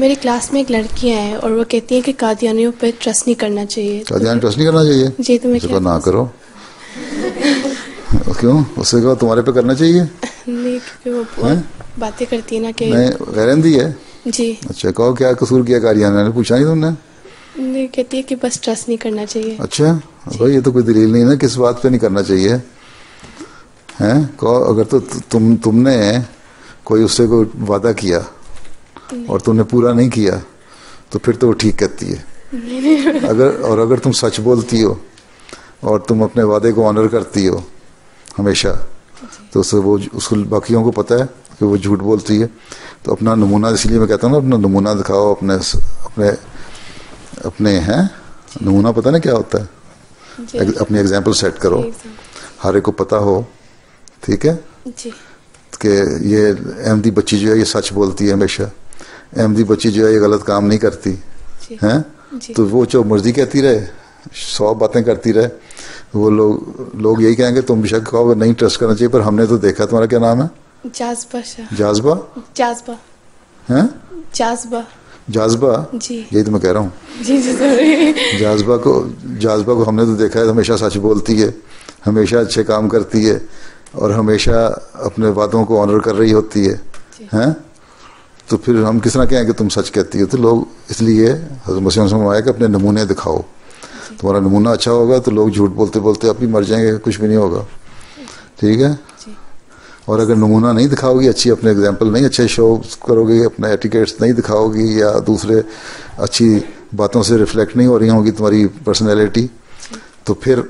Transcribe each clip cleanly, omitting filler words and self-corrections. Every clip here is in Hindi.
मेरी क्लास में एक लड़कियां हैं और वो कहती हैं कि कादियानियों पे ट्रस्ट नहीं करना चाहिए। कादियानी ट्रस्ट नहीं करना चाहिए? जी, तो मैं क्या ना करो। क्यों? उससे कहो तुम्हारे पे करना चाहिए। नहीं, क्योंकि वो बहुत बातें करती है ना कि नहीं, गैरंदी है जी। अच्छा, कहो क्या कसूर किया कादियानी ने? पूछा नहीं तुमने? नहीं, कहती है कि बस ट्रस्ट नहीं करना चाहिए। अच्छा भाई, ये तो कोई दलील नहीं है ना किस बात पे नहीं करना चाहिए। हैं कहो, अगर तो तुमने कोई उससे कोई वादा किया और तुमने पूरा नहीं किया तो फिर तो वो ठीक कहती है। अगर तुम सच बोलती हो और तुम अपने वादे को ऑनर करती हो हमेशा, तो उससे वो उसको बाकियों को पता है कि वो झूठ बोलती है। तो अपना नमूना, इसलिए मैं कहता हूँ ना, अपना नमूना दिखाओ, अपने अपने अपने हैं नमूना, पता ना क्या होता है, अपनी एग्जाम्पल सेट करो, हर एक को पता हो, ठीक है जी। कि ये अहमदी बच्ची जो है ये सच बोलती है हमेशा, अहमदी बच्ची जो है ये गलत काम नहीं करती हैं। तो वो जो मर्जी कहती रहे, 100 बातें करती रहे, वो लोग यही कहेंगे तुम बेशक कहो नहीं ट्रस्ट करना चाहिए, पर हमने तो देखा। तुम्हारा क्या नाम है? जाज़बा। जाज़बा? जाज़बा हैं? जाज़बा। जाज़बा जी, यही तो मैं कह रहा हूँ। जी जी सॉरी। जाज़बा को हमने तो देखा है, हमेशा सच बोलती है, हमेशा अच्छे काम करती है और हमेशा अपने वादों को ऑनर कर रही होती है हैं। तो फिर हम किस तरह कहें कि तुम सच कहती हो? तो लोग इसलिए हज़रत मसीह ने फरमाया कि अपने नमूने दिखाओ। तुम्हारा नमूना अच्छा होगा तो लोग झूठ बोलते बोलते आप ही मर जाएंगे, कुछ भी नहीं होगा, ठीक है। और अगर नमूना नहीं दिखाओगी, अच्छी अपने एग्जाम्पल नहीं अच्छे शो करोगे, अपने एटिकेट्स नहीं दिखाओगी, या दूसरे अच्छी बातों से रिफ्लेक्ट नहीं हो रही होगी तुम्हारी पर्सनैलिटी, तो फिर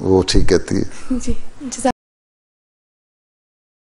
वो ठीक कहती है। जी।